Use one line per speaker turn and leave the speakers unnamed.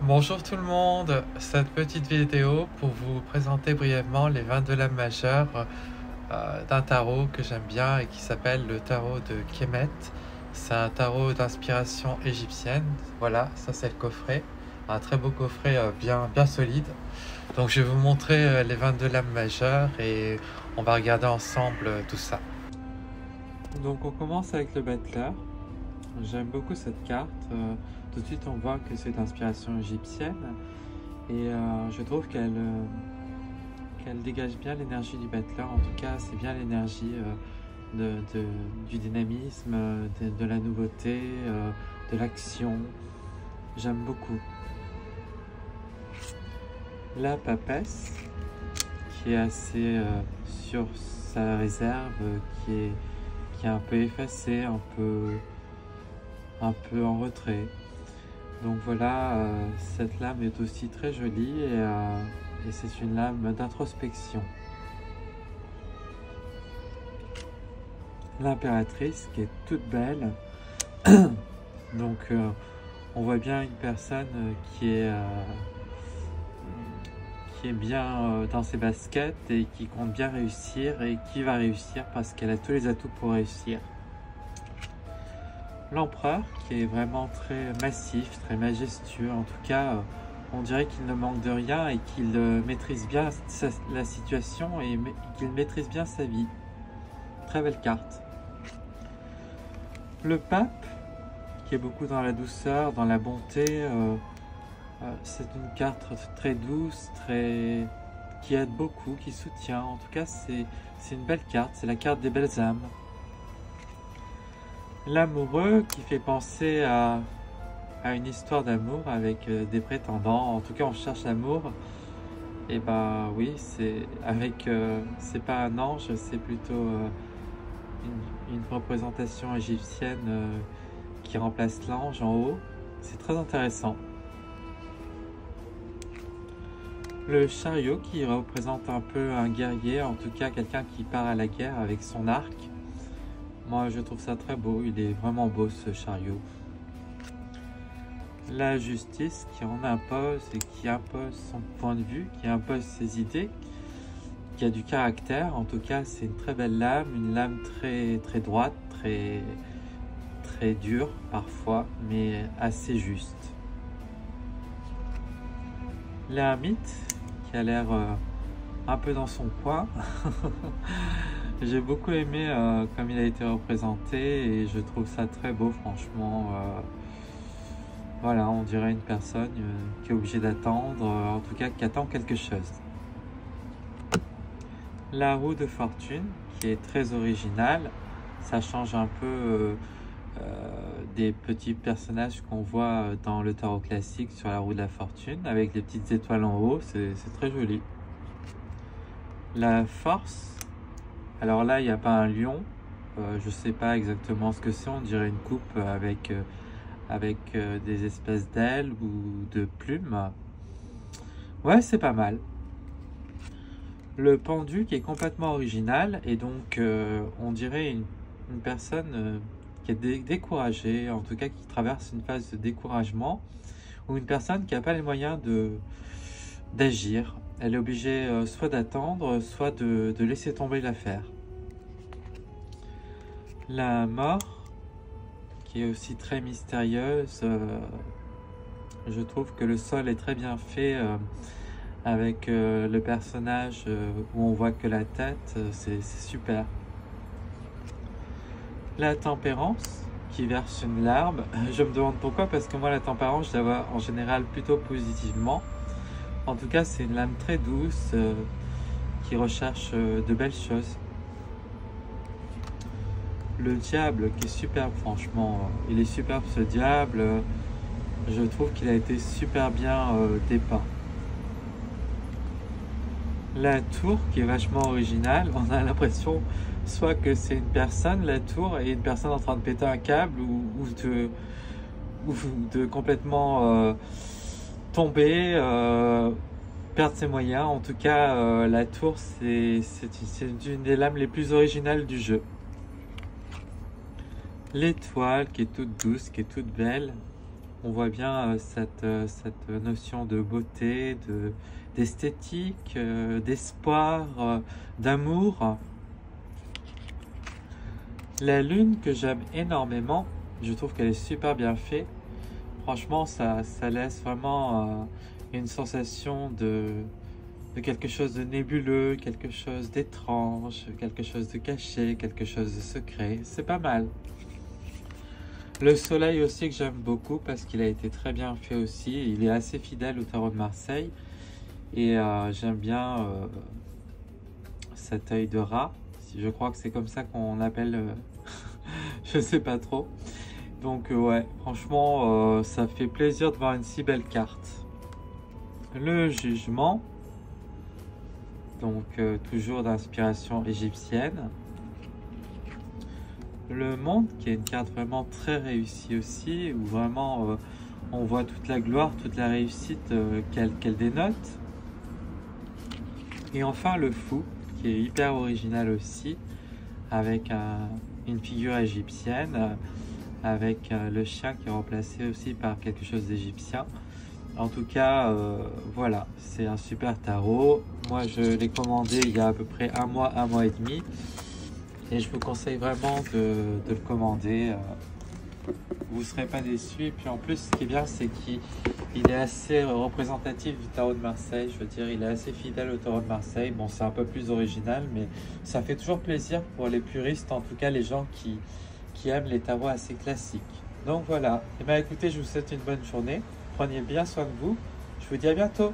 Bonjour tout le monde, cette petite vidéo pour vous présenter brièvement les 22 lames majeures d'un tarot que j'aime bien et qui s'appelle le tarot de Kemet. C'est un tarot d'inspiration égyptienne. Voilà, ça c'est le coffret, un très beau coffret bien solide. Donc je vais vous montrer les 22 lames majeures et on va regarder ensemble tout ça. Donc on commence avec le Bettler. J'aime beaucoup cette carte. Tout de suite on voit que c'est d'inspiration égyptienne et je trouve qu'elle dégage bien l'énergie du Bettler. En tout cas c'est bien l'énergie du dynamisme, de la nouveauté, de l'action. J'aime beaucoup. La Papesse qui est assez sur sa réserve, qui est un peu effacée, un peu en retrait. Donc voilà, cette lame est aussi très jolie et c'est une lame d'introspection. L'impératrice qui est toute belle. Donc on voit bien une personne qui est bien dans ses baskets et qui compte bien réussir et qui va réussir parce qu'elle a tous les atouts pour réussir. L'empereur qui est vraiment très massif, très majestueux. En tout cas, on dirait qu'il ne manque de rien et qu'il maîtrise bien la situation et qu'il maîtrise bien sa vie. Très belle carte. Le pape qui est beaucoup dans la douceur, dans la bonté. C'est une carte très douce, qui aide beaucoup, qui soutient. En tout cas, c'est une belle carte. C'est la carte des belles âmes. L'amoureux qui fait penser à une histoire d'amour avec des prétendants. En tout cas, on cherche l'amour. Et bah oui, c'est pas un ange, c'est plutôt une représentation égyptienne qui remplace l'ange en haut. C'est très intéressant. Le chariot qui représente un peu un guerrier, en tout cas quelqu'un qui part à la guerre avec son arc. Moi je trouve ça très beau, il est vraiment beau ce chariot. La justice qui en impose et qui impose son point de vue, qui impose ses idées, qui a du caractère. En tout cas c'est une très belle lame, une lame très droite, très dure parfois, mais assez juste. L'ermite qui a l'air un peu dans son coin. J'ai beaucoup aimé comme il a été représenté et je trouve ça très beau franchement. Voilà, on dirait une personne qui est obligée d'attendre, en tout cas qui attend quelque chose. La roue de fortune qui est très originale, ça change un peu des petits personnages qu'on voit dans le tarot classique sur la roue de la fortune avec les petites étoiles en haut, c'est très joli. La force, alors là il n'y a pas un lion, je sais pas exactement ce que c'est, on dirait une coupe avec des espèces d'ailes ou de plumes. Ouais, c'est pas mal. Le pendu qui est complètement original et donc on dirait une personne qui est découragée, en tout cas qui traverse une phase de découragement, ou une personne qui n'a pas les moyens d'agir. Elle est obligée soit d'attendre, soit de laisser tomber l'affaire. La mort, qui est aussi très mystérieuse. Je trouve que le sol est très bien fait avec le personnage où on voit que la tête, c'est super. La tempérance qui verse une larme. Je me demande pourquoi, parce que moi la tempérance je la vois en général plutôt positivement. En tout cas c'est une lame très douce qui recherche de belles choses. Le diable qui est superbe franchement, il est superbe ce diable, je trouve qu'il a été super bien dépeint. La tour qui est vachement originale, on a l'impression soit que c'est une personne, la tour, et une personne en train de péter un câble ou de complètement tomber, perdre ses moyens. En tout cas la tour c'est une des lames les plus originales du jeu. L'étoile qui est toute douce, qui est toute belle. On voit bien cette notion de beauté, d'esthétique, d'espoir, d'amour. La lune que j'aime énormément, je trouve qu'elle est super bien faite. Franchement, ça laisse vraiment une sensation de quelque chose de nébuleux, quelque chose d'étrange, quelque chose de caché, quelque chose de secret. C'est pas mal. Le soleil aussi que j'aime beaucoup parce qu'il a été très bien fait aussi. Il est assez fidèle au tarot de Marseille. Et j'aime bien cet œil de rat. Je crois que c'est comme ça qu'on appelle... je sais pas trop. Donc ouais, franchement, ça fait plaisir de voir une si belle carte. Le jugement. Donc toujours d'inspiration égyptienne. Le monde, qui est une carte vraiment très réussie aussi, où vraiment on voit toute la gloire, toute la réussite qu'elle dénote. Et enfin le fou, qui est hyper original aussi, avec une figure égyptienne, avec le chien qui est remplacé aussi par quelque chose d'égyptien. En tout cas, voilà, c'est un super tarot. Moi, je l'ai commandé il y a à peu près un mois et demi. Et je vous conseille vraiment de le commander. Vous ne serez pas déçus. Et puis en plus, ce qui est bien, c'est qu'il est assez représentatif du tarot de Marseille. Je veux dire, il est assez fidèle au tarot de Marseille. Bon, c'est un peu plus original, mais ça fait toujours plaisir pour les puristes, en tout cas les gens qui aiment les tarots assez classiques. Donc voilà. Et bien écoutez, je vous souhaite une bonne journée. Prenez bien soin de vous. Je vous dis à bientôt.